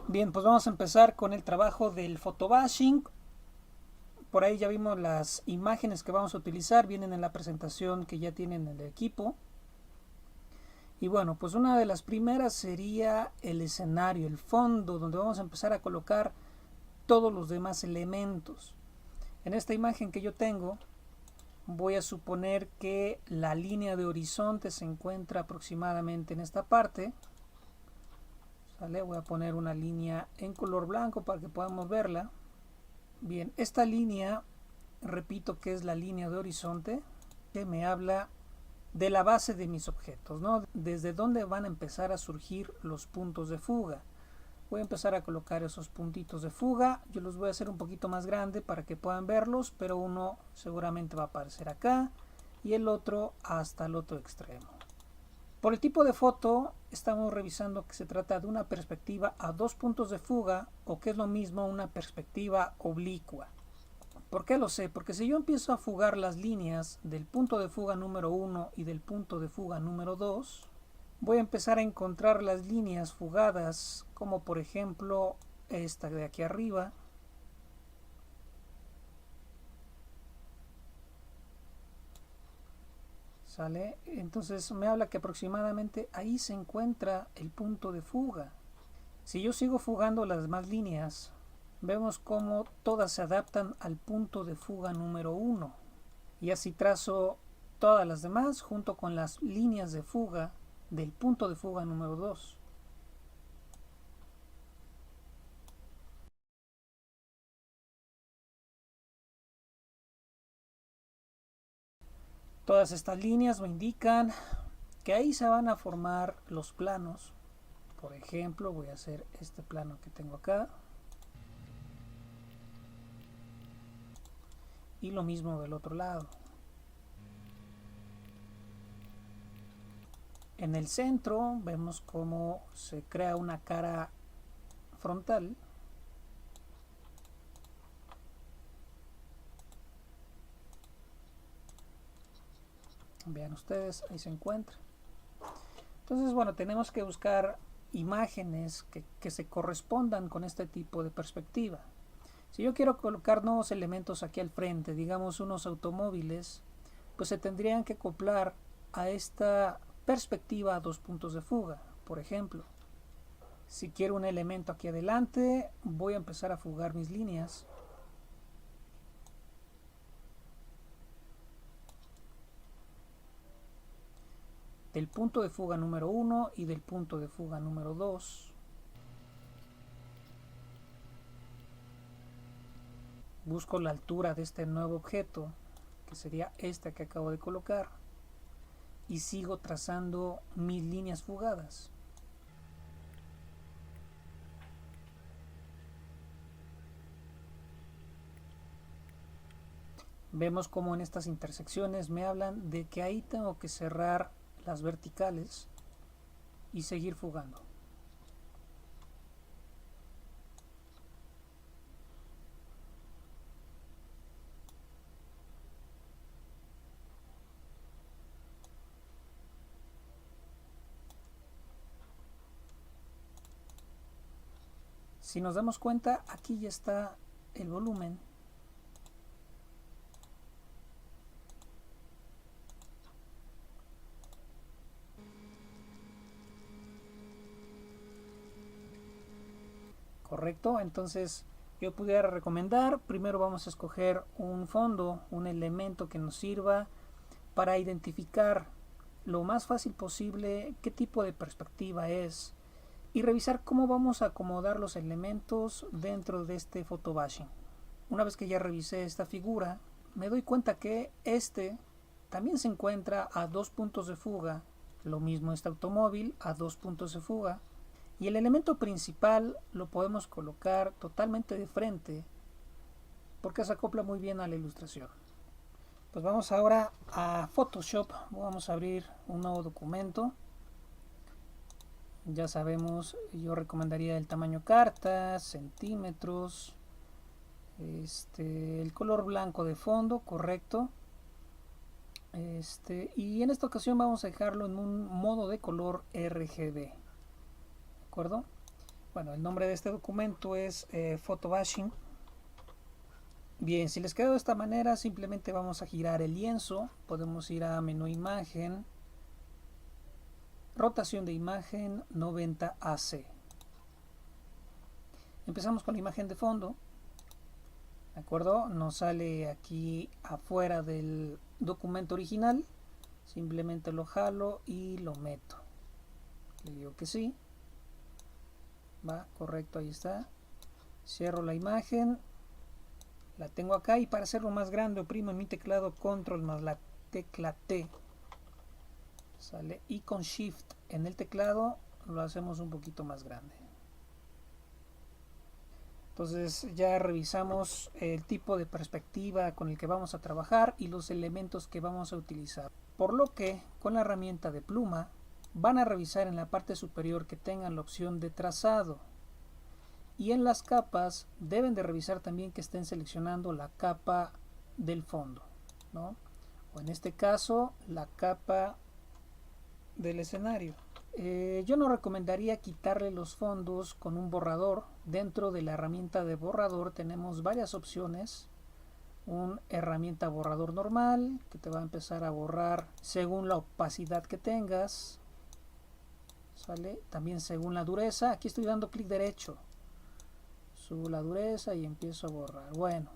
Bien, pues vamos a empezar con el trabajo del photobashing. Por ahí ya vimos las imágenes que vamos a utilizar, vienen en la presentación que ya tienen en el equipo. Y bueno, pues una de las primeras sería el escenario, el fondo, donde vamos a empezar a colocar todos los demás elementos. En esta imagen que yo tengo, voy a suponer que la línea de horizonte se encuentra aproximadamente en esta parte. ¿Sale? Voy a poner una línea en color blanco para que podamos verla. Bien, esta línea, repito que es la línea de horizonte, que me habla de la base de mis objetos, ¿no? Desde dónde van a empezar a surgir los puntos de fuga. Voy a empezar a colocar esos puntitos de fuga. Yo los voy a hacer un poquito más grande para que puedan verlos, pero uno seguramente va a aparecer acá y el otro hasta el otro extremo. Por el tipo de foto, estamos revisando que se trata de una perspectiva a dos puntos de fuga, o que es lo mismo una perspectiva oblicua. ¿Por qué lo sé? Porque si yo empiezo a fugar las líneas del punto de fuga número 1 y del punto de fuga número 2, voy a empezar a encontrar las líneas fugadas, como por ejemplo esta de aquí arriba. ¿Sale? Entonces me habla que aproximadamente ahí se encuentra el punto de fuga. Si yo sigo fugando las demás líneas, vemos cómo todas se adaptan al punto de fuga número 1. Y así trazo todas las demás junto con las líneas de fuga del punto de fuga número 2. Todas estas líneas me indican que ahí se van a formar los planos. Por ejemplo, voy a hacer este plano que tengo acá. Y lo mismo del otro lado. En el centro vemos cómo se crea una cara frontal. Vean ustedes, ahí se encuentra. Entonces, bueno, tenemos que buscar imágenes que se correspondan con este tipo de perspectiva. Si yo quiero colocar nuevos elementos aquí al frente, digamos unos automóviles, pues se tendrían que acoplar a esta perspectiva a dos puntos de fuga. Por ejemplo, si quiero un elemento aquí adelante, voy a empezar a fugar mis líneas. Del punto de fuga número 1 y del punto de fuga número 2. Busco la altura de este nuevo objeto, que sería esta que acabo de colocar, y sigo trazando mis líneas fugadas. Vemos como en estas intersecciones me hablan de que ahí tengo que cerrar las verticales y seguir fugando. Si nos damos cuenta, aquí ya está el volumen. Correcto, entonces yo pudiera recomendar, primero vamos a escoger un fondo, un elemento que nos sirva para identificar lo más fácil posible qué tipo de perspectiva es y revisar cómo vamos a acomodar los elementos dentro de este photobashing. Una vez que ya revisé esta figura, me doy cuenta que este también se encuentra a dos puntos de fuga, lo mismo este automóvil a dos puntos de fuga, y el elemento principal lo podemos colocar totalmente de frente porque se acopla muy bien a la ilustración. Pues vamos ahora a Photoshop, vamos a abrir un nuevo documento. Ya sabemos, yo recomendaría el tamaño carta, centímetros, el color blanco de fondo, correcto. Y en esta ocasión vamos a dejarlo en un modo de color RGB, ¿de acuerdo? Bueno, el nombre de este documento es Photobashing. Bien, si les quedó de esta manera, simplemente vamos a girar el lienzo. Podemos ir a menú imagen, rotación de imagen 90 AC. Empezamos con la imagen de fondo. ¿De acuerdo? Nos sale aquí afuera del documento original. Simplemente lo jalo y lo meto. Le digo que sí. Va, correcto, ahí está. Cierro la imagen. La tengo acá y para hacerlo más grande oprimo en mi teclado control más la tecla T. ¿Sale? Y con shift en el teclado lo hacemos un poquito más grande. Entonces ya revisamos el tipo de perspectiva con el que vamos a trabajar y los elementos que vamos a utilizar. Por lo que con la herramienta de pluma van a revisar en la parte superior que tengan la opción de trazado. Y en las capas deben de revisar también que estén seleccionando la capa del fondo, ¿no? O en este caso la capa del escenario. Yo no recomendaría quitarle los fondos con un borrador. Dentro de la herramienta de borrador tenemos varias opciones. Una herramienta borrador normal que te va a empezar a borrar según la opacidad que tengas, ¿sale? También según la dureza. Aquí estoy dando clic derecho, subo la dureza y empiezo a borrar. Bueno,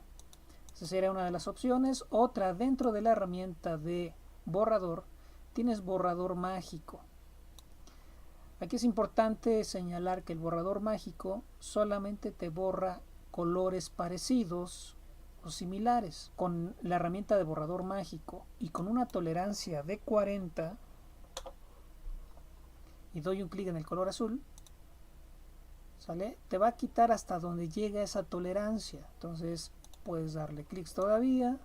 esa sería una de las opciones. Otra, dentro de la herramienta de borrador tienes borrador mágico. Aquí es importante señalar que el borrador mágico solamente te borra colores parecidos o similares. Con la herramienta de borrador mágico y con una tolerancia de 40 y doy un clic en el color azul, ¿sale? Te va a quitar hasta donde llega esa tolerancia. Entonces puedes darle clics todavía,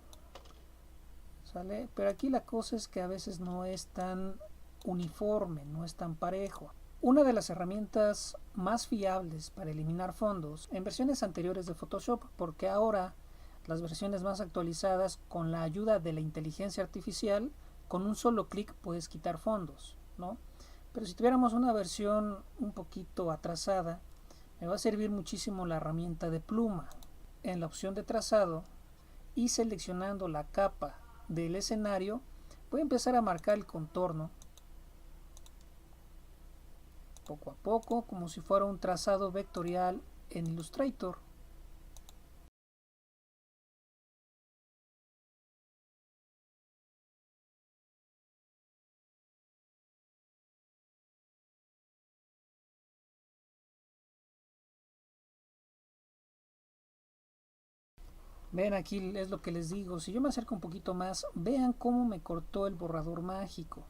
¿sale? Pero aquí la cosa es que a veces no es tan uniforme, no es tan parejo. Una de las herramientas más fiables para eliminar fondos en versiones anteriores de Photoshop, porque ahora las versiones más actualizadas, con la ayuda de la inteligencia artificial, con un solo clic puedes quitar fondos, ¿no? Pero si tuviéramos una versión un poquito atrasada, me va a servir muchísimo la herramienta de pluma. En la opción de trazado y seleccionando la capa del escenario, voy a empezar a marcar el contorno poco a poco, como si fuera un trazado vectorial en Illustrator. Ven, aquí es lo que les digo. Si yo me acerco un poquito más, vean cómo me cortó el borrador mágico.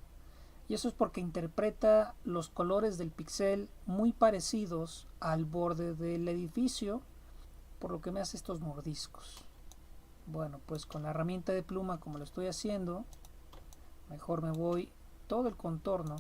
Y eso es porque interpreta los colores del píxel muy parecidos al borde del edificio, por lo que me hace estos mordiscos. Bueno, pues con la herramienta de pluma, como lo estoy haciendo, mejor me voy todo el contorno.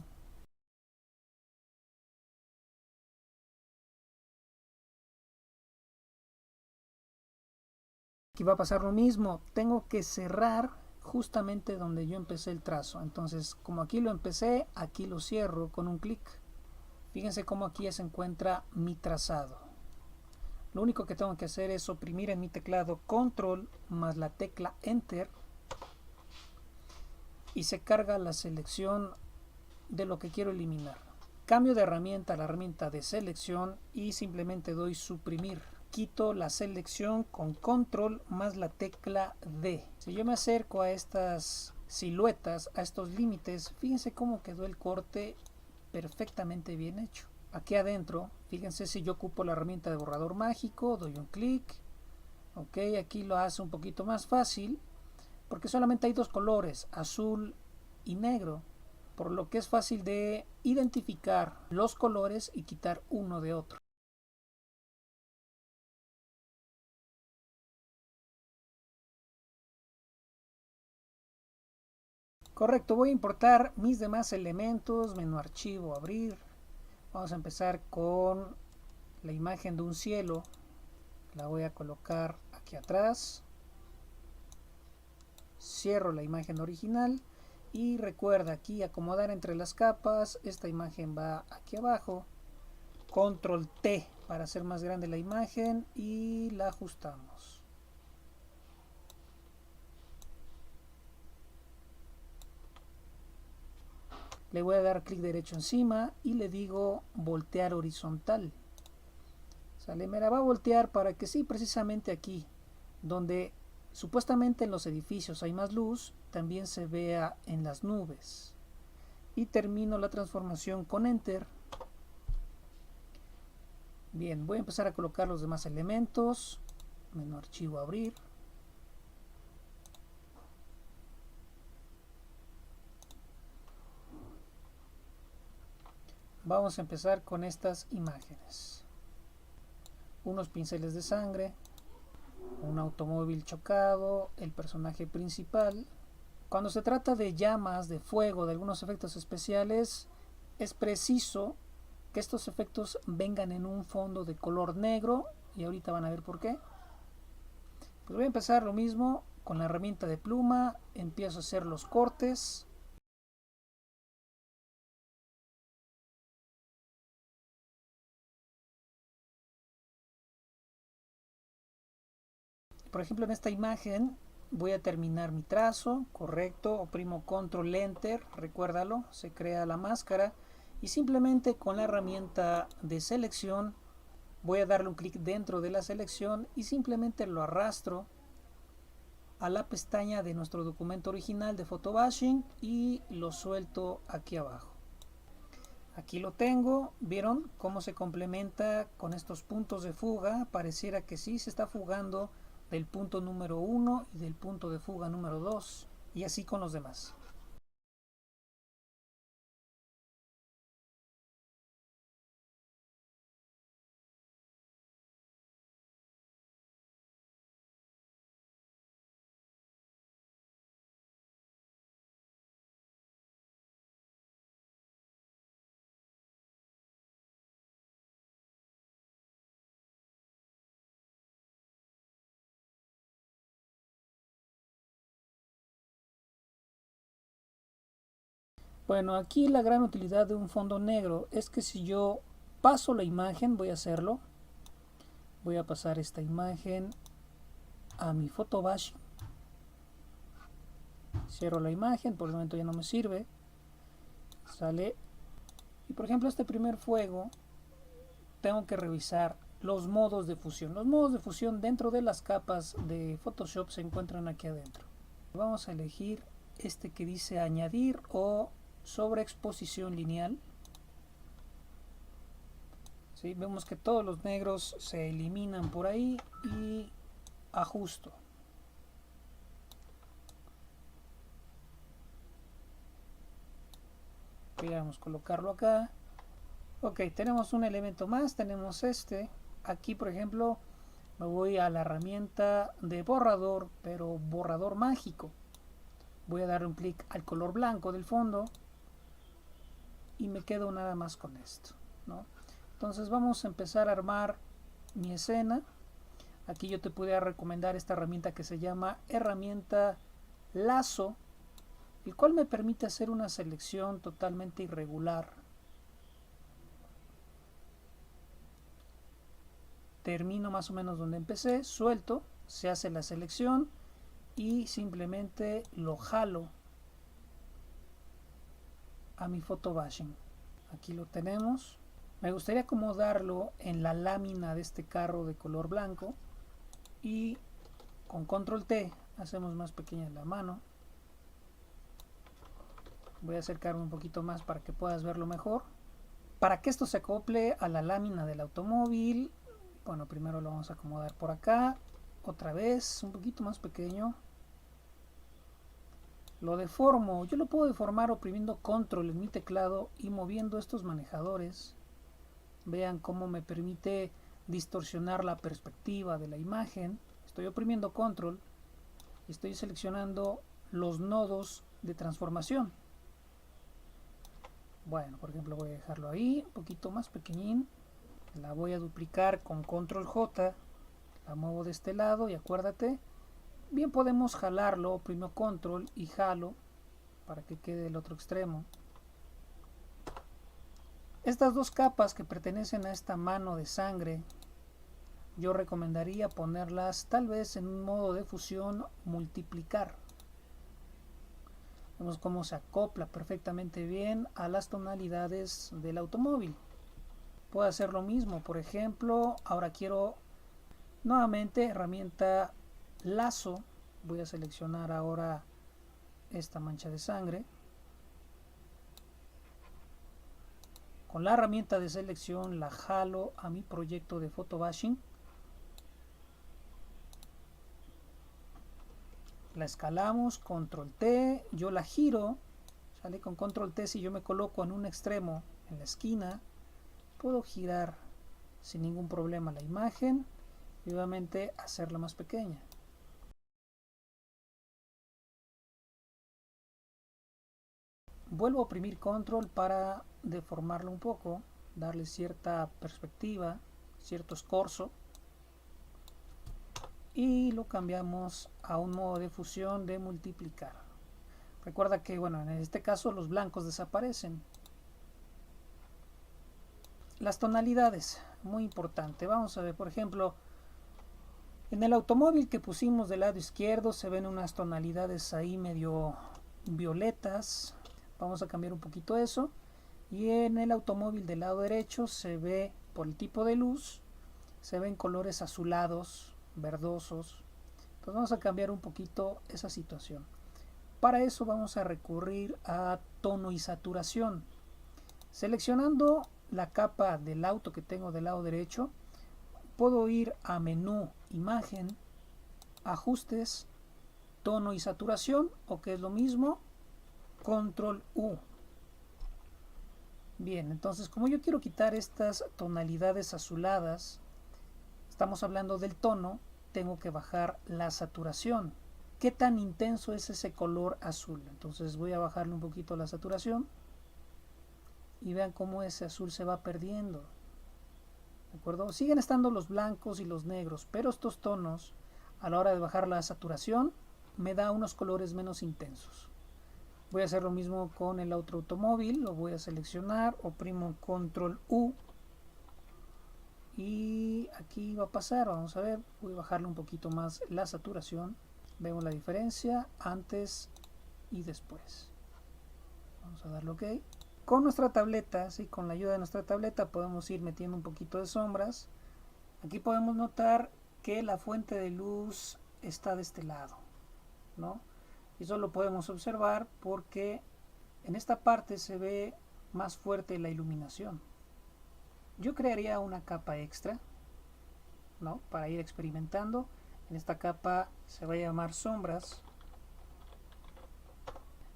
Aquí va a pasar lo mismo, tengo que cerrar justamente donde yo empecé el trazo. Entonces, como aquí lo empecé, aquí lo cierro con un clic. Fíjense cómo aquí ya se encuentra mi trazado. Lo único que tengo que hacer es oprimir en mi teclado control más la tecla enter y se carga la selección de lo que quiero eliminar. Cambio de herramienta a la herramienta de selección y simplemente doy suprimir. Quito la selección con control más la tecla D. Si yo me acerco a estas siluetas, a estos límites, fíjense cómo quedó el corte perfectamente bien hecho. Aquí adentro, fíjense, si yo ocupo la herramienta de borrador mágico, doy un clic, ok, aquí lo hace un poquito más fácil porque solamente hay dos colores, azul y negro, por lo que es fácil de identificar los colores y quitar uno de otro. Correcto, voy a importar mis demás elementos, menú archivo, abrir. Vamos a empezar con la imagen de un cielo. La voy a colocar aquí atrás. Cierro la imagen original y recuerda aquí acomodar entre las capas. Esta imagen va aquí abajo. Control T para hacer más grande la imagen y la ajustamos. Le voy a dar clic derecho encima y le digo voltear horizontal. ¿Sale? Me la va a voltear para que sí, precisamente aquí, donde supuestamente en los edificios hay más luz, también se vea en las nubes. Y termino la transformación con Enter. Bien, voy a empezar a colocar los demás elementos. Menú archivo, abrir. Vamos a empezar con estas imágenes. Unos pinceles de sangre, un automóvil chocado, el personaje principal. Cuando se trata de llamas, de fuego, de algunos efectos especiales, es preciso que estos efectos vengan en un fondo de color negro, y ahorita van a ver por qué. Pues voy a empezar lo mismo con la herramienta de pluma, empiezo a hacer los cortes. Por ejemplo, en esta imagen voy a terminar mi trazo, correcto, oprimo control enter, recuérdalo, se crea la máscara y simplemente con la herramienta de selección voy a darle un clic dentro de la selección y simplemente lo arrastro a la pestaña de nuestro documento original de photobashing y lo suelto aquí abajo. Aquí lo tengo, ¿vieron cómo se complementa con estos puntos de fuga? Pareciera que sí se está fugando del punto número 1 y del punto de fuga número 2 y así con los demás. Bueno, aquí la gran utilidad de un fondo negro es que si yo paso la imagen, voy a hacerlo, voy a pasar esta imagen a mi photobashing, cierro la imagen, por el momento ya no me sirve, sale, y por ejemplo este primer fuego tengo que revisar los modos de fusión. Los modos de fusión dentro de las capas de Photoshop se encuentran aquí adentro. Vamos a elegir este que dice añadir o sobreexposición lineal. ¿Sí? Vemos que todos los negros se eliminan por ahí y ajusto. Vamos a colocarlo acá. Ok, tenemos un elemento más, tenemos este. Aquí, por ejemplo, me voy a la herramienta de borrador, pero borrador mágico. Voy a darle un clic al color blanco del fondo y me quedo nada más con esto, ¿no? Entonces vamos a empezar a armar mi escena. Aquí yo te podría recomendar esta herramienta que se llama herramienta lazo, el cual me permite hacer una selección totalmente irregular. Termino más o menos donde empecé, suelto, se hace la selección y simplemente lo jalo a mi photobashing. Aquí lo tenemos. Me gustaría acomodarlo en la lámina de este carro de color blanco y con control T hacemos más pequeña la mano. Voy a acercarme un poquito más para que puedas verlo mejor. Para que esto se acople a la lámina del automóvil, bueno, primero lo vamos a acomodar por acá, otra vez un poquito más pequeño. Lo deformo, yo lo puedo deformar oprimiendo control en mi teclado y moviendo estos manejadores. Vean cómo me permite distorsionar la perspectiva de la imagen. Estoy oprimiendo control y estoy seleccionando los nodos de transformación. Bueno, por ejemplo voy a dejarlo ahí, un poquito más pequeñín. La voy a duplicar con control J, la muevo de este lado y acuérdate, bien podemos jalarlo, oprimo control y jalo para que quede el otro extremo. Estas dos capas que pertenecen a esta mano de sangre, yo recomendaría ponerlas tal vez en un modo de fusión multiplicar. Vemos cómo se acopla perfectamente bien a las tonalidades del automóvil. Puedo hacer lo mismo, por ejemplo, ahora quiero nuevamente herramienta lazo. Voy a seleccionar ahora esta mancha de sangre. Con la herramienta de selección la jalo a mi proyecto de photobashing. La escalamos, control T, yo la giro, sale con control T. Si yo me coloco en un extremo, en la esquina, puedo girar sin ningún problema la imagen y obviamente hacerla más pequeña. Vuelvo a oprimir control para deformarlo un poco, darle cierta perspectiva, cierto escorzo, y lo cambiamos a un modo de fusión de multiplicar. Recuerda que, bueno, en este caso los blancos desaparecen. Las tonalidades, muy importante. Vamos a ver, por ejemplo, en el automóvil que pusimos del lado izquierdo se ven unas tonalidades ahí medio violetas. Vamos a cambiar un poquito eso. Y en el automóvil del lado derecho se ve, por el tipo de luz, se ven colores azulados, verdosos. Entonces vamos a cambiar un poquito esa situación. Para eso vamos a recurrir a tono y saturación. Seleccionando la capa del auto que tengo del lado derecho, puedo ir a menú, imagen, ajustes, tono y saturación, o que es lo mismo, control U. Bien, entonces como yo quiero quitar estas tonalidades azuladas, estamos hablando del tono, tengo que bajar la saturación. ¿Qué tan intenso es ese color azul? Entonces voy a bajarle un poquito la saturación y vean cómo ese azul se va perdiendo. ¿De acuerdo? Siguen estando los blancos y los negros, pero estos tonos, a la hora de bajar la saturación, me da unos colores menos intensos. Voy a hacer lo mismo con el otro automóvil, lo voy a seleccionar, oprimo control U y aquí va a pasar, vamos a ver, voy a bajarle un poquito más la saturación. Vemos la diferencia antes y después. Vamos a darle OK. Con nuestra tableta, ¿sí? Con la ayuda de nuestra tableta podemos ir metiendo un poquito de sombras. Aquí podemos notar que la fuente de luz está de este lado, ¿no? Y eso lo podemos observar porque en esta parte se ve más fuerte la iluminación. Yo crearía una capa extra, ¿no? Para ir experimentando. En esta capa se va a llamar sombras.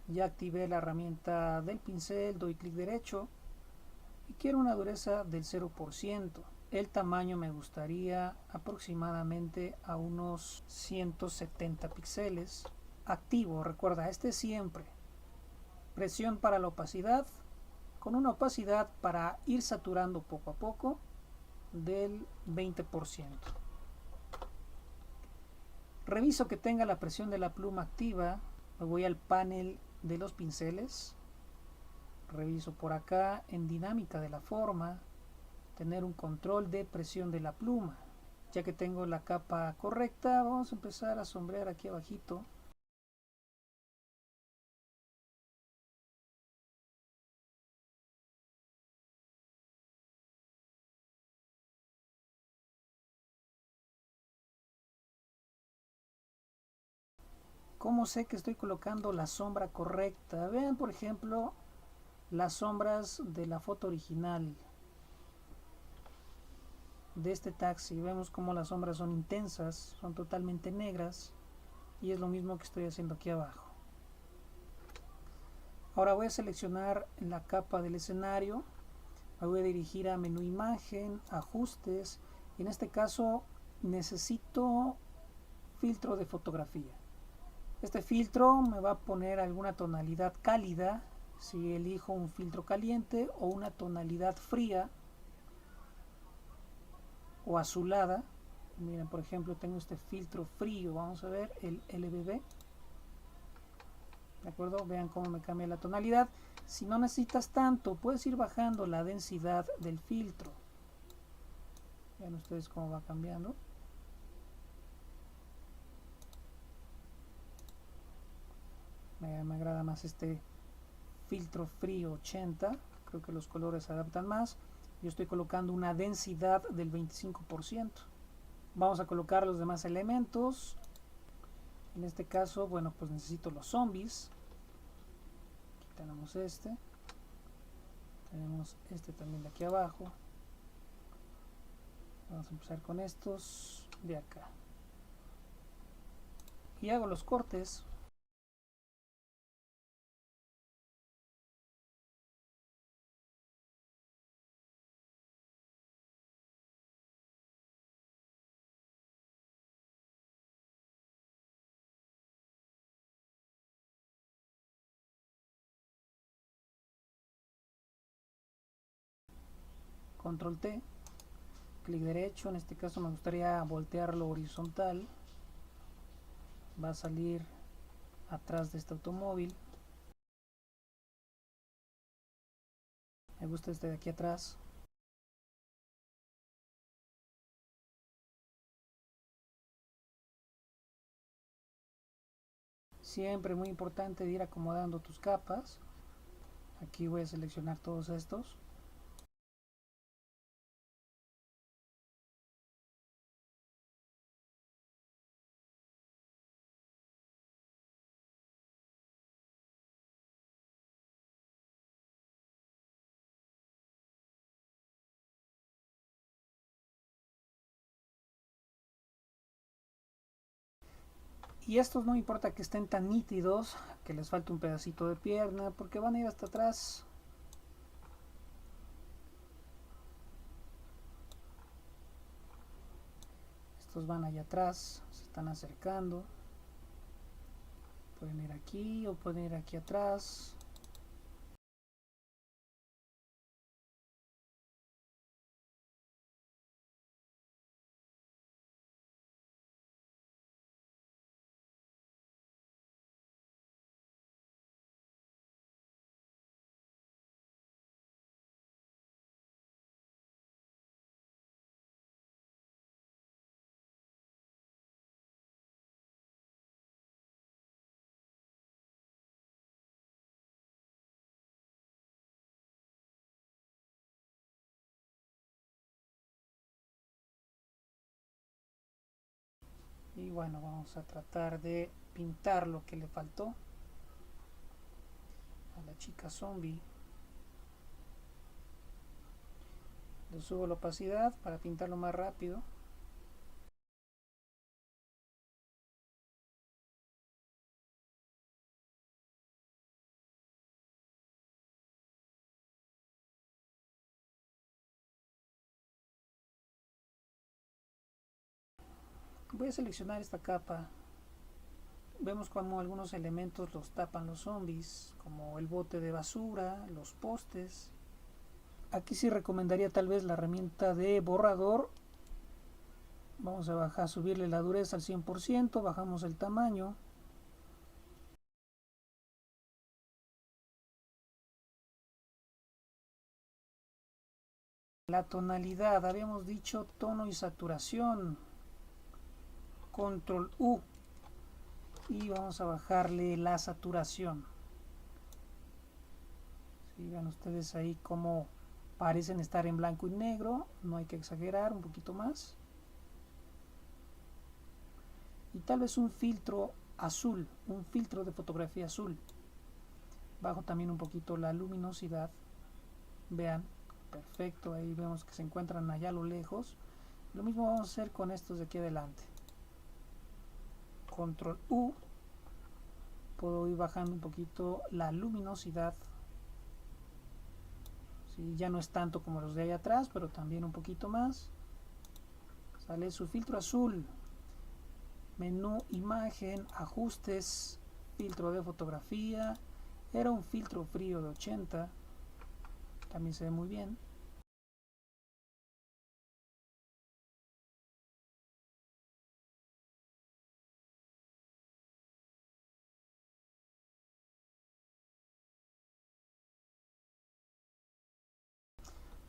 Ya activé la herramienta del pincel, doy clic derecho y quiero una dureza del 0%. El tamaño me gustaría aproximadamente a unos 170 píxeles. Activo, recuerda, siempre. Presión para la opacidad, con una opacidad para ir saturando poco a poco del 20%. Reviso que tenga la presión de la pluma activa. Me voy al panel de los pinceles. Reviso por acá en dinámica de la forma, tener un control de presión de la pluma. Ya que tengo la capa correcta, vamos a empezar a sombrear aquí abajito. ¿Cómo sé que estoy colocando la sombra correcta? Vean, por ejemplo, las sombras de la foto original de este taxi. Vemos como las sombras son intensas, son totalmente negras, y es lo mismo que estoy haciendo aquí abajo. Ahora voy a seleccionar la capa del escenario, me voy a dirigir a menú imagen, ajustes, y en este caso necesito filtro de fotografía. Este filtro me va a poner alguna tonalidad cálida, si elijo un filtro caliente, o una tonalidad fría o azulada. Miren, por ejemplo, tengo este filtro frío, vamos a ver, el LBB. ¿De acuerdo? Vean cómo me cambia la tonalidad. Si no necesitas tanto, puedes ir bajando la densidad del filtro. Vean ustedes cómo va cambiando. Me agrada más este filtro frío 80. Creo que los colores se adaptan más. Yo estoy colocando una densidad del 25%. Vamos a colocar los demás elementos. En este caso, bueno, pues necesito los zombies. Aquí tenemos este. Tenemos este también de aquí abajo. Vamos a empezar con estos de acá. Y hago los cortes. Control T. Clic derecho. En este caso me gustaría voltearlo horizontal. Va a salir atrás de este automóvil. Me gusta este de aquí atrás. Siempre muy importante de ir acomodando tus capas. Aquí voy a seleccionar todos estos. Y estos no importa que estén tan nítidos, que les falte un pedacito de pierna, porque van a ir hasta atrás. Estos van allá atrás, se están acercando. Pueden ir aquí o pueden ir aquí atrás. Y bueno, vamos a tratar de pintar lo que le faltó a la chica zombie. Le subo la opacidad para pintarlo más rápido. Voy a seleccionar esta capa. Vemos como algunos elementos los tapan los zombies, como el bote de basura, los postes. Aquí sí recomendaría tal vez la herramienta de borrador. Vamos a bajar, subirle la dureza al 100%, bajamos el tamaño. La tonalidad, habíamos dicho tono y saturación. Control U. Y vamos a bajarle la saturación. ¿Sí? Vean ustedes ahí cómo parecen estar en blanco y negro. No hay que exagerar, un poquito más. Y tal vez un filtro azul, un filtro de fotografía azul. Bajo también un poquito la luminosidad. Vean, perfecto, ahí vemos que se encuentran allá a lo lejos. Lo mismo vamos a hacer con estos de aquí adelante. Control U. Puedo ir bajando un poquito la luminosidad. ¿Sí? Ya no es tanto como los de ahí atrás, pero también un poquito más. Sale su filtro azul. Menú, imagen, ajustes, filtro de fotografía. Era un filtro frío de 80. También se ve muy bien.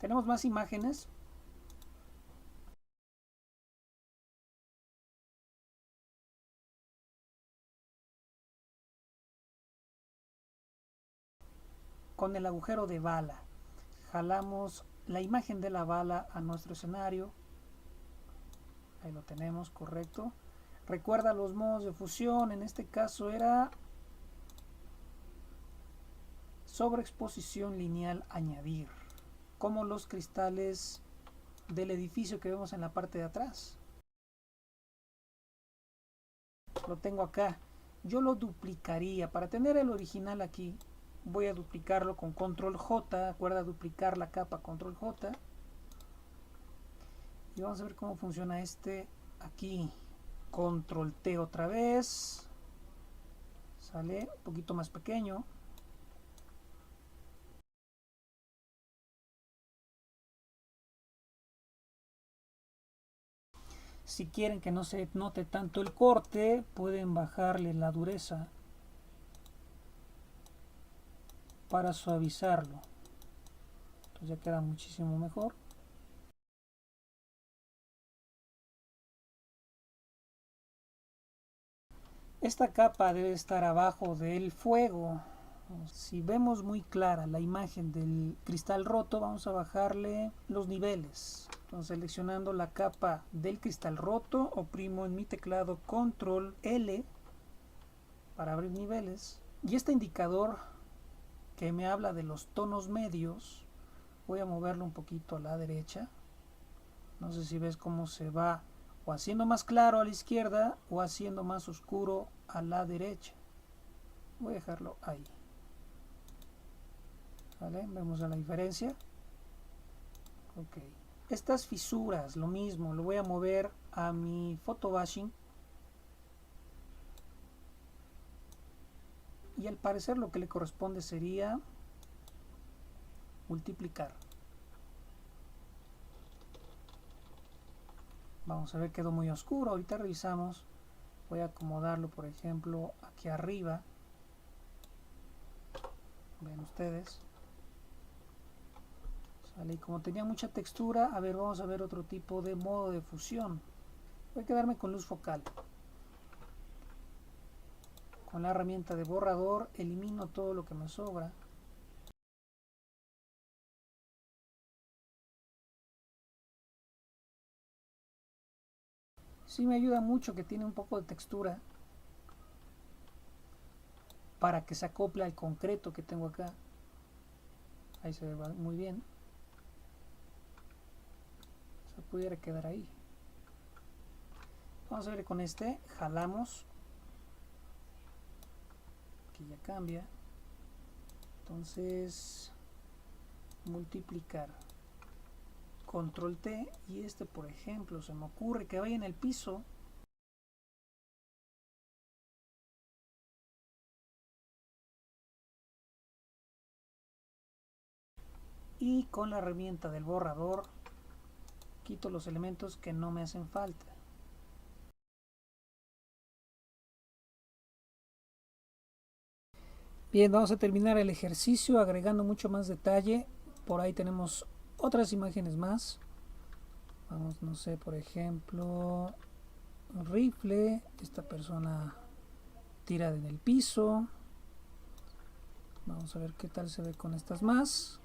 Tenemos más imágenes. Con el agujero de bala. Jalamos la imagen de la bala a nuestro escenario. Ahí lo tenemos, correcto. Recuerda los modos de fusión. En este caso era sobreexposición lineal añadir. Como los cristales del edificio que vemos en la parte de atrás. Lo tengo acá. Yo lo duplicaría. Para tener el original aquí, voy a duplicarlo con control J. Acuerda duplicar la capa, control J. Y vamos a ver cómo funciona este aquí. Control T otra vez. Sale un poquito más pequeño. Si quieren que no se note tanto el corte, pueden bajarle la dureza para suavizarlo. Entonces ya queda muchísimo mejor. Esta capa debe estar abajo del fuego. Si vemos muy clara la imagen del cristal roto, vamos a bajarle los niveles. Entonces, seleccionando la capa del cristal roto, oprimo en mi teclado control L para abrir niveles. Y este indicador que me habla de los tonos medios, voy a moverlo un poquito a la derecha. No sé si ves cómo se va o haciendo más claro a la izquierda o haciendo más oscuro a la derecha. Voy a dejarlo ahí. ¿Vale? Vemos la diferencia. Ok. Estas fisuras, lo mismo, lo voy a mover a mi photobashing. Y al parecer lo que le corresponde sería multiplicar. Vamos a ver, quedó muy oscuro. Ahorita revisamos. Voy a acomodarlo, por ejemplo, aquí arriba. Ven ustedes. Sale. Y como tenía mucha textura, a ver, vamos a ver otro tipo de modo de fusión. Voy a quedarme con luz focal. Con la herramienta de borrador elimino todo lo que me sobra. Sí me ayuda mucho que tiene un poco de textura para que se acople al concreto que tengo acá. Ahí se ve muy bien. Se pudiera quedar ahí. Vamos a ver con este. Jalamos. Aquí ya cambia. Entonces, multiplicar. Control T. Y este, por ejemplo, se me ocurre que vaya en el piso. Y con la herramienta del borrador quito los elementos que no me hacen falta. Bien, vamos a terminar el ejercicio agregando mucho más detalle. Por ahí tenemos otras imágenes más. Vamos, no sé, por ejemplo, un rifle. Esta persona tira en el piso. Vamos a ver qué tal se ve con estas más.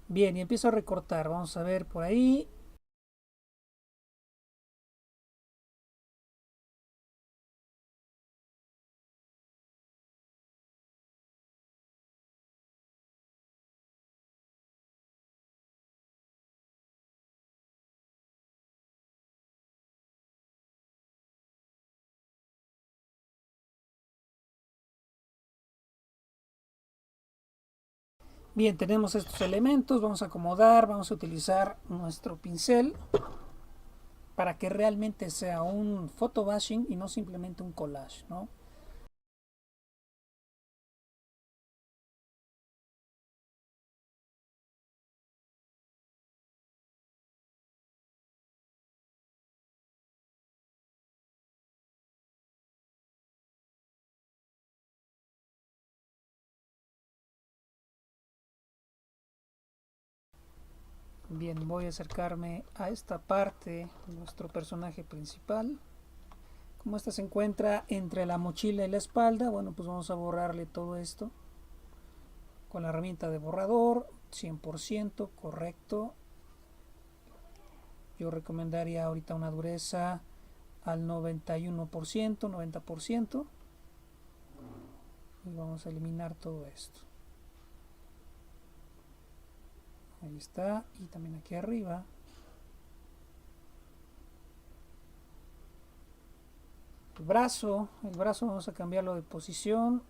Bien, y empiezo a recortar. Vamos a ver por ahí. Bien, tenemos estos elementos. Vamos a acomodar. Vamos a utilizar nuestro pincel para que realmente sea un photobashing y no simplemente un collage, ¿no? Bien, voy a acercarme a esta parte de nuestro personaje principal. Como esta se encuentra entre la mochila y la espalda, bueno, pues vamos a borrarle todo esto con la herramienta de borrador, 100%, correcto. Yo recomendaría ahorita una dureza al 91%, 90%. Y vamos a eliminar todo esto. Ahí está, y también aquí arriba. El brazo vamos a cambiarlo de posición.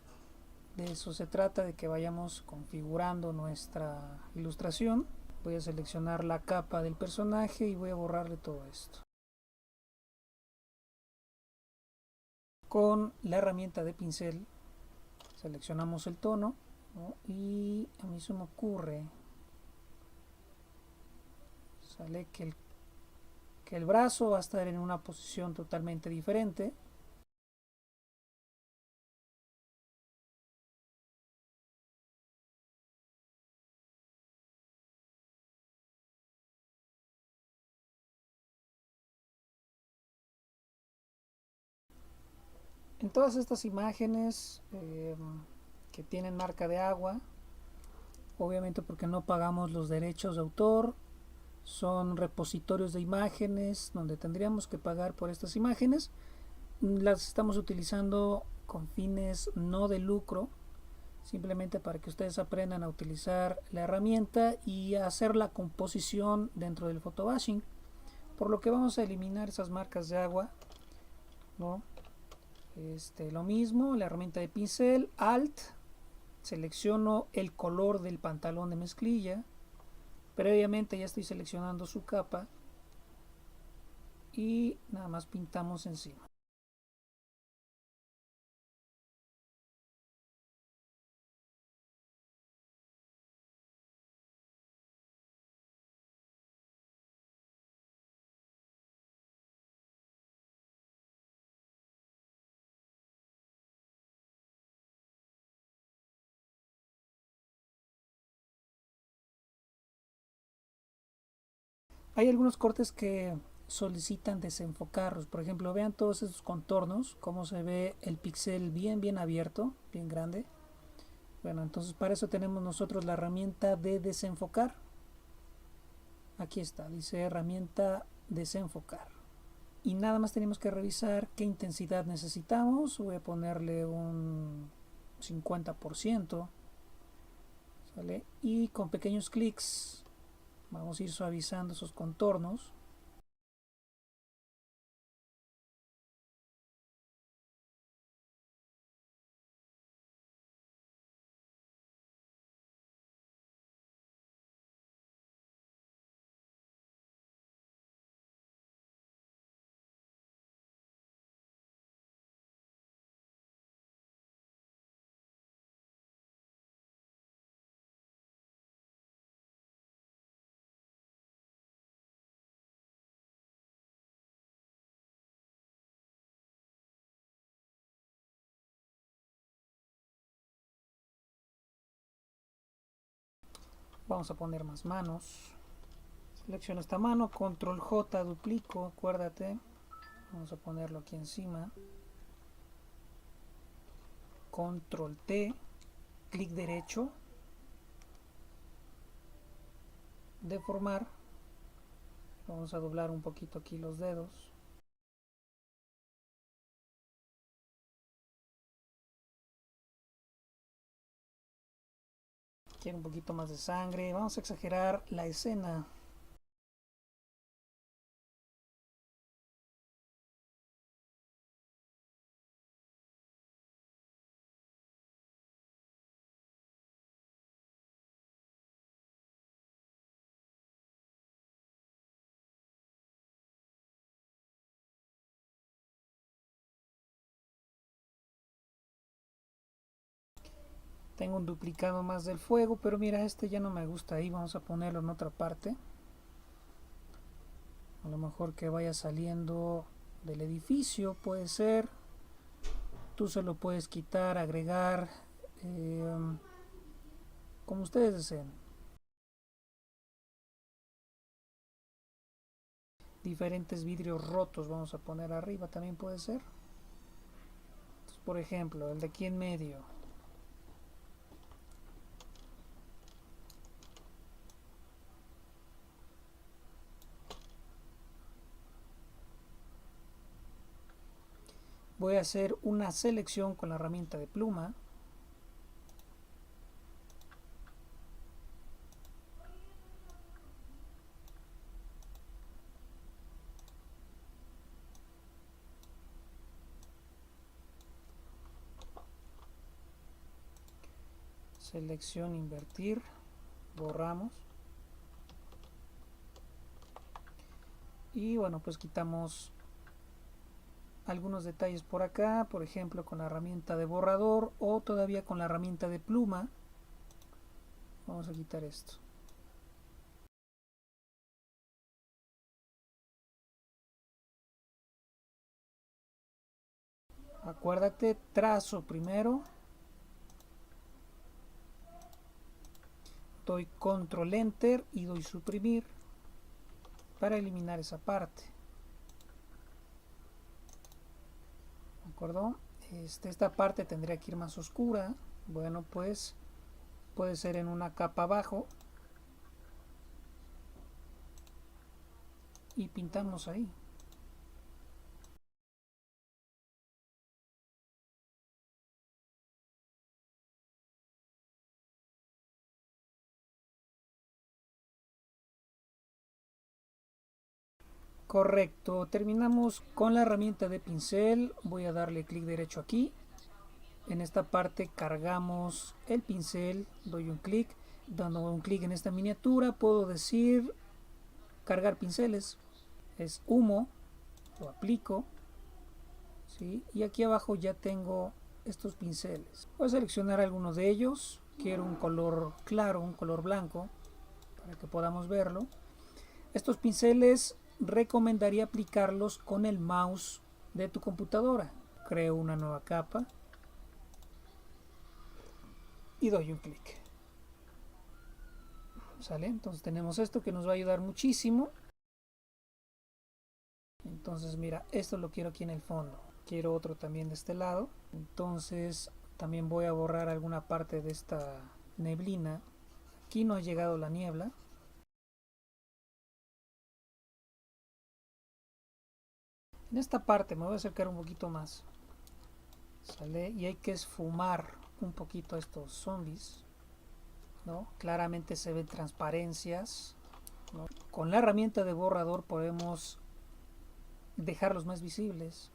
De eso se trata, de que vayamos configurando nuestra ilustración. Voy a seleccionar la capa del personaje y voy a borrarle todo esto. Con la herramienta de pincel seleccionamos el tono, ¿no? Y a mí se me ocurre, sale que el brazo va a estar en una posición totalmente diferente. En todas estas imágenes que tienen marca de agua, obviamente porque no pagamos los derechos de autor, son repositorios de imágenes donde tendríamos que pagar por estas imágenes. Las estamos utilizando con fines no de lucro, simplemente para que ustedes aprendan a utilizar la herramienta y a hacer la composición dentro del photobashing, por lo que vamos a eliminar esas marcas de agua, ¿no? Lo mismo, la herramienta de pincel, Alt, selecciono el color del pantalón de mezclilla, previamente ya estoy seleccionando su capa y nada más pintamos encima. Hay algunos cortes que solicitan desenfocarlos. Por ejemplo, vean todos esos contornos, cómo se ve el píxel bien abierto, bien grande. Bueno, entonces para eso tenemos nosotros la herramienta de desenfocar. Aquí está, dice herramienta desenfocar. Y nada más tenemos que revisar qué intensidad necesitamos. Voy a ponerle un 50%. ¿Sale? Y con pequeños clics vamos a ir suavizando esos contornos. Vamos a poner más manos. Selecciono esta mano, control J, duplico, acuérdate. Vamos a ponerlo aquí encima. Control T, clic derecho, deformar. Vamos a doblar un poquito aquí los dedos. Quiero un poquito más de sangre. Vamos a exagerar la escena. Tengo un duplicado más del fuego, pero mira, este ya no me gusta. Ahí vamos a ponerlo en otra parte. A lo mejor que vaya saliendo del edificio, puede ser. Tú se lo puedes quitar, agregar, como ustedes deseen. diferentes vidrios rotos vamos a poner arriba, también puede ser. Entonces, por ejemplo, el de aquí en medio. Voy a hacer una selección con la herramienta de pluma. Selección, invertir, borramos. Y bueno, pues quitamos algunos detalles por acá, por ejemplo con la herramienta de borrador o todavía con la herramienta de pluma. Vamos a quitar esto. Acuérdate, trazo primero, doy control enter y doy suprimir para eliminar esa parte. ¿De acuerdo? Esta parte tendría que ir más oscura. Bueno, pues puede ser en una capa abajo y pintamos ahí. Correcto, terminamos con la herramienta de pincel. Voy a darle clic derecho aquí. En esta parte cargamos el pincel, doy un clic. Dando un clic en esta miniatura puedo decir cargar pinceles. Es humo, lo aplico, ¿sí? Y aquí abajo ya tengo estos pinceles. Voy a seleccionar algunos de ellos. Quiero un color claro, un color blanco, para que podamos verlo. Estos pinceles recomendaría aplicarlos con el mouse de tu computadora. Creo una nueva capa y doy un clic. ¿Sale? Entonces tenemos esto que nos va a ayudar muchísimo. Entonces mira, esto lo quiero aquí en el fondo. Quiero otro también de este lado. Entonces también voy a borrar alguna parte de esta neblina. Aquí no ha llegado la niebla. En esta parte me voy a acercar un poquito más. ¿Sale? Y hay que esfumar un poquito estos zombies, ¿no? Claramente se ven transparencias, ¿no? Con la herramienta de borrador podemos dejarlos más visibles.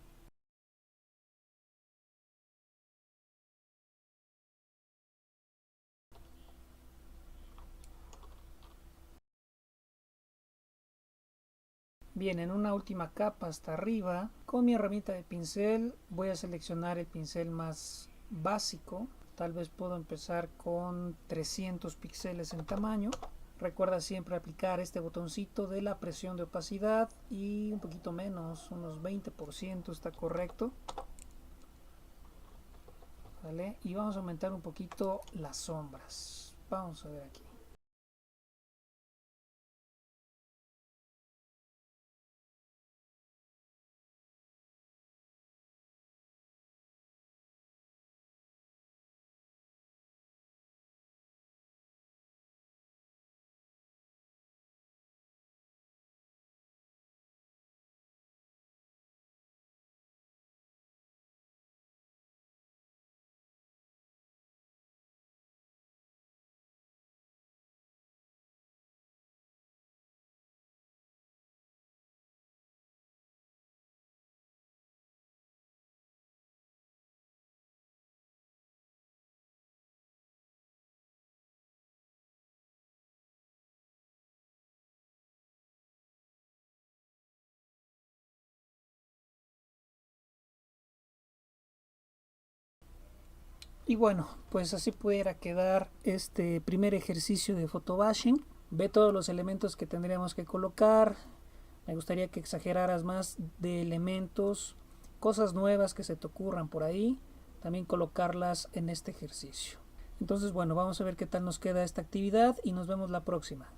Bien, en una última capa hasta arriba, con mi herramienta de pincel voy a seleccionar el pincel más básico. Tal vez puedo empezar con 300 píxeles en tamaño. Recuerda siempre aplicar este botoncito de la presión de opacidad y un poquito menos, unos 20% está correcto. ¿Vale? Y vamos a aumentar un poquito las sombras. Vamos a ver aquí. Y bueno, pues así pudiera quedar este primer ejercicio de photobashing. Ve todos los elementos que tendríamos que colocar. Me gustaría que exageraras más de elementos, cosas nuevas que se te ocurran por ahí, también colocarlas en este ejercicio. Entonces, bueno, vamos a ver qué tal nos queda esta actividad y nos vemos la próxima.